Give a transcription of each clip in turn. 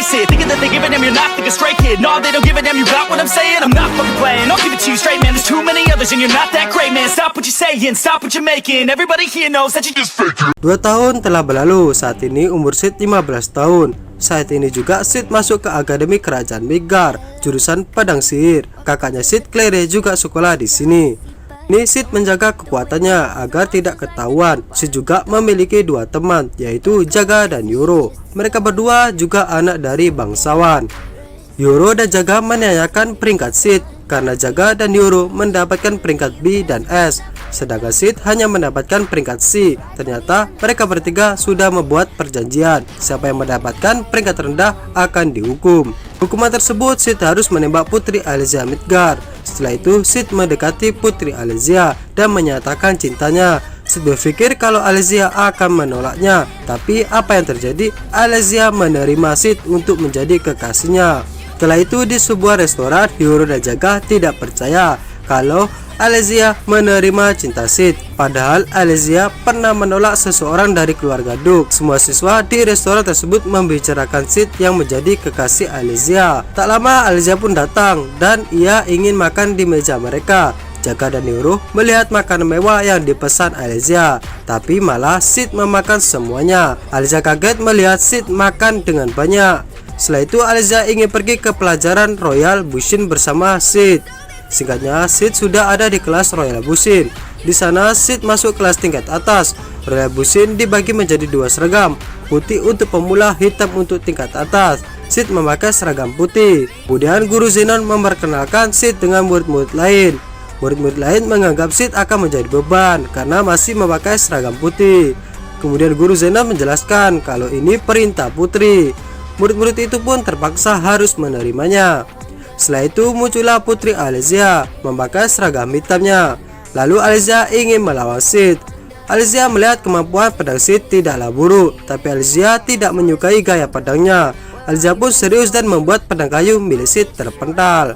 sit thinking that they giving them, you're not thinking straight, kid. No, they don't give a damn, you got what I'm saying? I'm not fucking playing, I'll give it to you straight, man. There's too many others and you're not that great, man. Stop what you're saying, stop what you're making. Everybody here knows that you just fake it. 2 tahun telah berlalu, saat ini umur Sid 15 tahun. Saat ini juga Sid masuk ke Akademi Kerajaan Midgard, jurusan pedang sihir. Kakaknya Sid, Claire, juga sekolah di sini. Ini Sid menjaga kekuatannya agar tidak ketahuan. Sid juga memiliki 2 teman, yaitu Jaga dan Yoro. Mereka berdua juga anak dari bangsawan. Yoro dan Jaga menyayangkan peringkat Sid karena Jaga dan Yoro mendapatkan peringkat B dan S, sedangkan Sid hanya mendapatkan peringkat C. Ternyata mereka bertiga sudah membuat perjanjian, siapa yang mendapatkan peringkat rendah akan dihukum. Hukuman tersebut, Sid harus menembak Putri Alysia Midgard. Setelah itu Sid mendekati Putri Alysia dan menyatakan cintanya. Sid berpikir kalau Alysia akan menolaknya, tapi apa yang terjadi? Alysia menerima Sid untuk menjadi kekasihnya. Setelah itu di sebuah restoran, Yoro dan Jaga tidak percaya kalau Alysia menerima cinta Sid. Padahal Alysia pernah menolak seseorang dari keluarga Duke. Semua siswa di restoran tersebut membicarakan Sid yang menjadi kekasih Alysia. Tak lama Alysia pun datang dan ia ingin makan di meja mereka. Jaga dan Yoro melihat makanan mewah yang dipesan Alysia, tapi malah Sid memakan semuanya. Alysia kaget melihat Sid makan dengan banyak. Setelah itu Alysia ingin pergi ke pelajaran Royal Bushin bersama Sid. Singkatnya, Sid sudah ada di kelas Royal Bushin. Di sana Sid masuk kelas tingkat atas. Royal Bushin dibagi menjadi 2 seragam, putih untuk pemula, hitam untuk tingkat atas. Sid memakai seragam putih. Kemudian guru Zenon memperkenalkan Sid dengan murid-murid lain. Murid-murid lain menganggap Sid akan menjadi beban karena masih memakai seragam putih. Kemudian guru Zenon menjelaskan kalau ini perintah putri. Murid-murid itu pun terpaksa harus menerimanya. Setelah itu muncullah Putri Alysia memakai seragam hitamnya. Lalu Alysia ingin melawan Sid. Alysia melihat kemampuan pedang Sid tidaklah buruk, tapi Alysia tidak menyukai gaya pedangnya. Alysia pun serius dan membuat pedang kayu milik Sid terpental.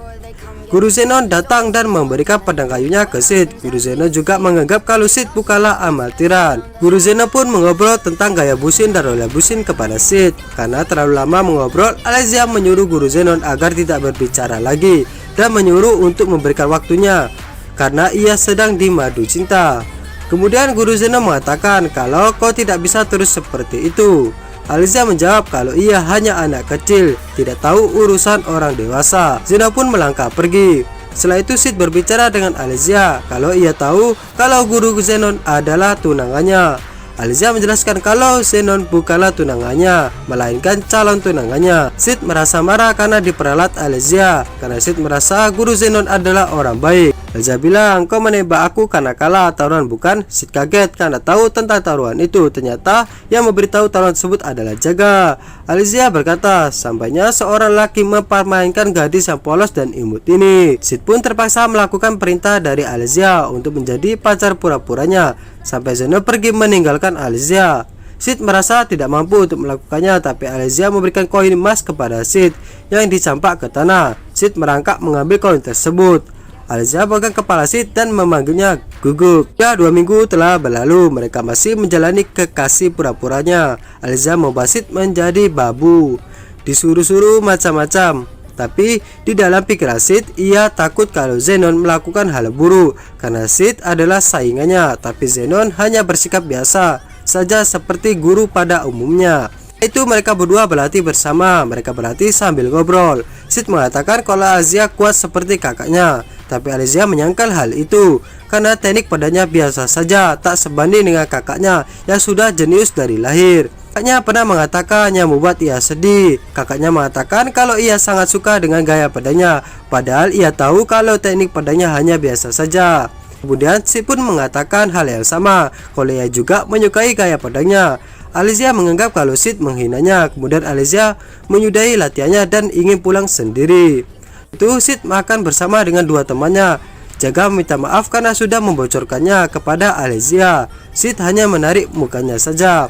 Guru Zenon datang dan memberikan pedang kayunya ke Sid. Guru Zenon juga menganggap kalau Sid bukanlah amatiran. Guru Zenon pun mengobrol tentang gaya Bushin dan Royal Bushin kepada Sid. Karena terlalu lama mengobrol, Alysia menyuruh Guru Zenon agar tidak berbicara lagi dan menyuruh untuk memberikan waktunya karena ia sedang dimadu cinta. Kemudian Guru Zenon mengatakan kalau kau tidak bisa terus seperti itu. Alysia menjawab kalau ia hanya anak kecil, tidak tahu urusan orang dewasa. Zenon pun melangkah pergi. Setelah itu Sid berbicara dengan Alysia kalau ia tahu kalau guru Zenon adalah tunangannya. Alysia menjelaskan kalau Zenon bukanlah tunangannya, melainkan calon tunangannya. Sid merasa marah karena diperalat Alysia, karena Sid merasa guru Zenon adalah orang baik. Alysia bilang, kau menembak aku karena kalah taruhan bukan? Sid kaget karena tahu tentang taruhan itu. Ternyata yang memberitahu taruhan tersebut adalah Jaga. Alysia berkata, sampainya seorang laki mempermainkan gadis yang polos dan imut ini. Sid pun terpaksa melakukan perintah dari Alysia untuk menjadi pacar pura-puranya, sampai Zenon pergi meninggalkan Alysia. Sid merasa tidak mampu untuk melakukannya, tapi Alysia memberikan koin emas kepada Sid yang dicampak ke tanah. Sid merangkak mengambil koin tersebut. Alysia pegang kepala Sid dan memanggilnya Guguk. Ya, 2 minggu telah berlalu, mereka masih menjalani kekasih pura-puranya. Alysia membawa Sid menjadi babu, disuruh-suruh macam-macam. Tapi di dalam pikiran Sid, ia takut kalau Zenon melakukan hal buruk karena Sid adalah saingannya, tapi Zenon hanya bersikap biasa saja seperti guru pada umumnya. Itu mereka berdua berlatih bersama. Mereka berlatih sambil ngobrol. Sid mengatakan kalau Alysia kuat seperti kakaknya, tapi Alysia menyangkal hal itu karena teknik padanya biasa saja, tak sebanding dengan kakaknya yang sudah jenius dari lahir. Kakaknya pernah mengatakan yang membuat ia sedih. Kakaknya mengatakan kalau ia sangat suka dengan gaya padanya, padahal ia tahu kalau teknik padanya hanya biasa saja. Kemudian Sid pun mengatakan hal yang sama, kalau ia juga menyukai gaya padanya. Alysia menganggap kalau Sid menghinanya. Kemudian Alysia menyudahi latihannya dan ingin pulang sendiri. Itu Sid makan bersama dengan 2 temannya. Jaga meminta maaf karena sudah membocorkannya kepada Alysia. Sid hanya menarik mukanya saja.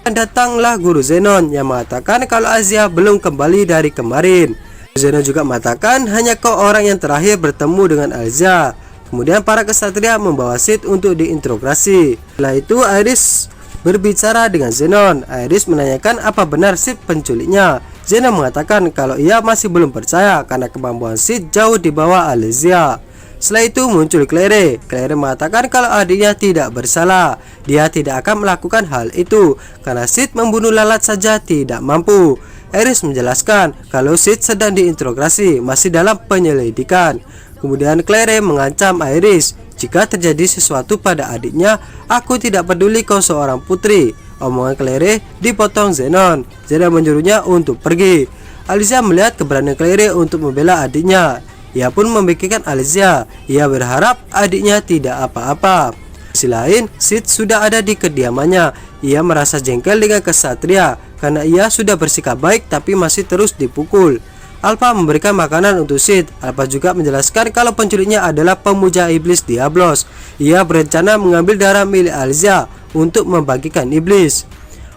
Dan datanglah guru Zenon yang mengatakan kalau Alysia belum kembali dari kemarin. Zenon juga mengatakan hanya kau orang yang terakhir bertemu dengan Alysia. Kemudian para kesatria membawa Sid untuk diinterogasi. Setelah itu Iris berbicara dengan Zenon. Iris menanyakan apa benar Sid penculiknya. Zenon mengatakan kalau ia masih belum percaya karena kemampuan Sid jauh di bawah Alicia. Setelah itu muncul Claire. Claire mengatakan kalau adiknya tidak bersalah. Dia tidak akan melakukan hal itu karena Sid membunuh lalat saja tidak mampu. Iris menjelaskan kalau Sid sedang diinterogasi, masih dalam penyelidikan. Kemudian Claire mengancam Iris, jika terjadi sesuatu pada adiknya, aku tidak peduli kau seorang putri. Omongan Claire dipotong Zenon. Zenon menyuruhnya untuk pergi. Alicia melihat keberanian Claire untuk membela adiknya. Ia pun memikirkan Alicia. Ia berharap adiknya tidak apa-apa. Di sisi lain, Sid sudah ada di kediamannya. Ia merasa jengkel dengan kesatria karena ia sudah bersikap baik tapi masih terus dipukul. Alpha memberikan makanan untuk Sid. Alpha juga menjelaskan kalau penculiknya adalah pemuja iblis Diablos. Ia berencana mengambil darah milik Alicia untuk membagikan iblis.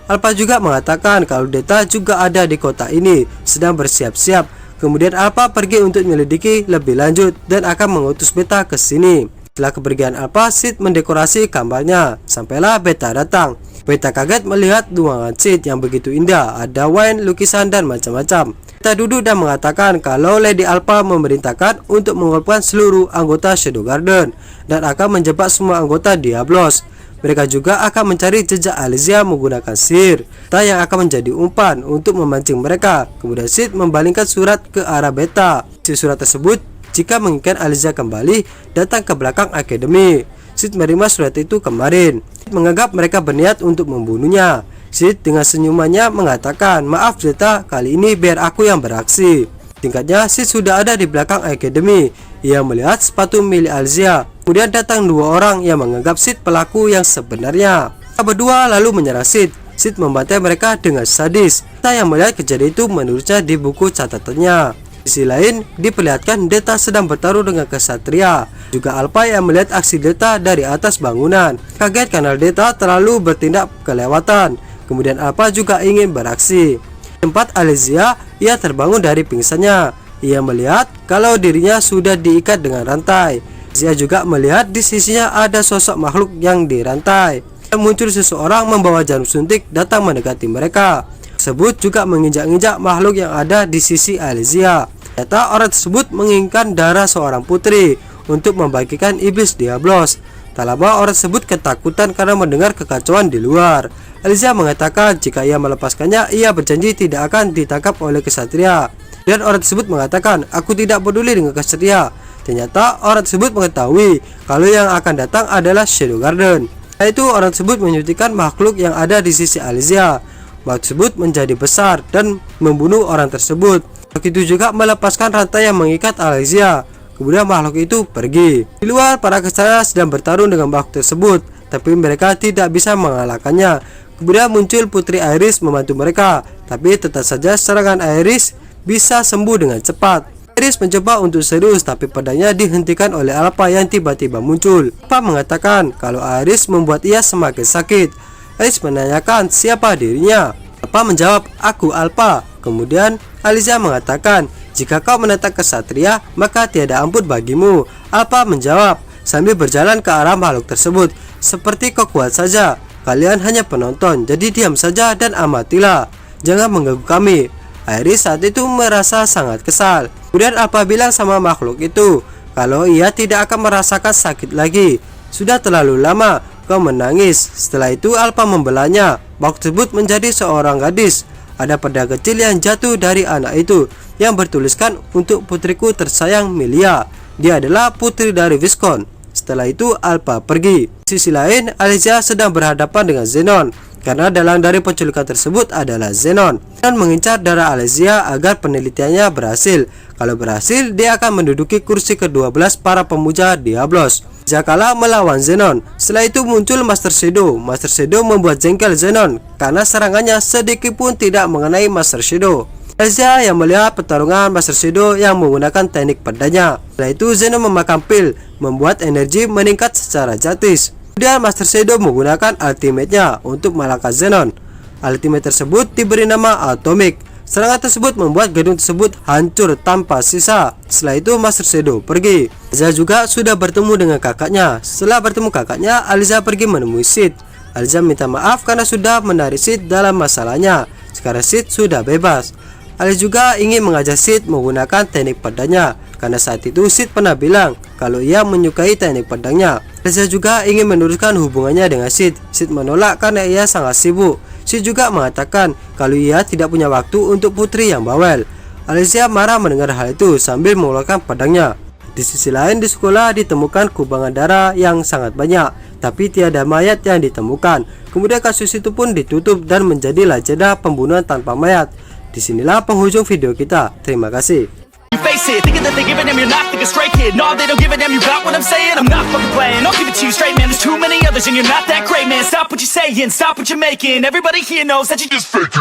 Alpha juga mengatakan kalau Deta juga ada di kota ini, sedang bersiap-siap. Kemudian Alpha pergi untuk menyelidiki lebih lanjut dan akan mengutus Beta ke sini. Setelah kepergian Alpha, Sid mendekorasi kamarnya. Sampailah Beta datang. Beta kaget melihat ruangan Sid yang begitu indah. Ada wine, lukisan, dan macam-macam. Beta duduk dan mengatakan kalau Lady Alpha memerintahkan untuk mengumpulkan seluruh anggota Shadow Garden dan akan menjebak semua anggota Diablos. Mereka juga akan mencari jejak Alicia menggunakan sihir yang akan menjadi umpan untuk memancing mereka. Kemudian Sid membalingkan surat ke arah Beta. Si surat tersebut jika menginginkan Alicia kembali datang ke belakang akademi. Sid menerima surat itu kemarin. Sid menganggap mereka berniat untuk membunuhnya. Sid dengan senyumannya mengatakan, maaf Beta, kali ini biar aku yang beraksi. Tingkatnya Sid sudah ada di belakang akademi. Ia melihat sepatu milik Alicia. Kemudian datang dua orang yang menganggap Sid pelaku yang sebenarnya. Mereka berdua lalu menyerang Sid. Sid membantai mereka dengan sadis. Kita yang melihat kejadian itu menulisnya di buku catatannya. Di sisi lain, diperlihatkan Deta sedang bertarung dengan kesatria. Juga Alpha yang melihat aksi Deta dari atas bangunan. Kaget karena Deta terlalu bertindak kelewatan. Kemudian Alpha juga ingin beraksi. Tempat Alicia, ia terbangun dari pingsannya. Ia melihat kalau dirinya sudah diikat dengan rantai. Dia juga melihat di sisinya ada sosok makhluk yang dirantai. Muncul seseorang membawa jarum suntik datang mendekati mereka. Tersebut juga menginjak-injak makhluk yang ada di sisi Alicia. Ternyata orang tersebut menginginkan darah seorang putri untuk membagikan iblis Diablos. Tak lama orang tersebut ketakutan karena mendengar kekacauan di luar. Alicia mengatakan jika ia melepaskannya, ia berjanji tidak akan ditangkap oleh kesatria. Dan orang tersebut mengatakan, aku tidak peduli dengan kesatria. Ternyata orang tersebut mengetahui kalau yang akan datang adalah Shadow Garden. Setelah itu orang tersebut menyuntikkan makhluk yang ada di sisi Alicia. Makhluk tersebut menjadi besar dan membunuh orang tersebut. Makhluk itu juga melepaskan rantai yang mengikat Alicia. Kemudian makhluk itu pergi. Di luar, para kesatria sedang bertarung dengan makhluk tersebut, tapi mereka tidak bisa mengalahkannya. Kemudian muncul Putri Iris membantu mereka, tapi tetap saja serangan Iris bisa sembuh dengan cepat. Iris mencoba untuk serius, tapi pedangnya dihentikan oleh Alpha yang tiba-tiba muncul. Alpha mengatakan kalau Iris membuat ia semakin sakit. Iris menanyakan siapa dirinya. Alpha menjawab, aku Alpha. Kemudian Alicia mengatakan, jika kau menentang kesatria, maka tiada ampun bagimu. Alpha menjawab sambil berjalan ke arah makhluk tersebut, seperti kau kuat saja. Kalian hanya penonton, jadi diam saja dan amatilah. Jangan mengganggu kami. Iris saat itu merasa sangat kesal. Kemudian Alpha bilang sama makhluk itu kalau ia tidak akan merasakan sakit lagi. Sudah terlalu lama kau menangis. Setelah itu Alpha membelanya. Makhluk tersebut menjadi seorang gadis. Ada pedang kecil yang jatuh dari anak itu yang bertuliskan untuk putriku tersayang Milia. Dia adalah putri dari Viscount. Setelah itu Alpha pergi. Di sisi lain, Alicia sedang berhadapan dengan Zenon karena dalang dari penculikan tersebut adalah Zenon. Zenon mengincar darah Alicia agar penelitiannya berhasil. Kalau berhasil, dia akan menduduki kursi ke-12 para pemuja Diablos. Alicia kalah melawan Zenon. Setelah itu muncul Master Shadow. Master Shadow membuat jengkel Zenon karena serangannya sedikit pun tidak mengenai Master Shadow. Alicia yang melihat pertarungan Master Shadow yang menggunakan teknik pedangnya. Setelah itu Zenon memakan pil, membuat energi meningkat secara gratis. Kemudian Master Shadow menggunakan ultimate-nya untuk mengalahkan Zenon. Ultimate tersebut diberi nama Atomic. Serangan tersebut membuat gedung tersebut hancur tanpa sisa. Setelah itu Master Shadow pergi. Alicia juga sudah bertemu dengan kakaknya. Setelah bertemu kakaknya, Alicia pergi menemui Sid. Alizia minta maaf karena sudah menarik Sid dalam masalahnya. Sekarang Sid sudah bebas. Alizia juga ingin mengajak Sid menggunakan teknik pedangnya, karena saat itu Sid pernah bilang kalau ia menyukai teknik pedangnya. Alizia juga ingin meneruskan hubungannya dengan Sid. Sid menolak karena ia sangat sibuk. Sid juga mengatakan kalau ia tidak punya waktu untuk putri yang bawel. Alizia marah mendengar hal itu sambil mengeluarkan pedangnya. Di sisi lain di sekolah ditemukan kubangan darah yang sangat banyak, tapi tiada mayat yang ditemukan. Kemudian kasus itu pun ditutup dan menjadi legenda pembunuhan tanpa mayat. Disinilah penghujung video kita. Terima kasih. You face it, thinking that they're giving them, you're not thinking straight, kid. No, they don't give a damn, you got what I'm saying? I'm not fucking playing, I'll give it to you straight, man. There's too many others and you're not that great, man. Stop what you're saying, stop what you're making. Everybody here knows that you just fake it.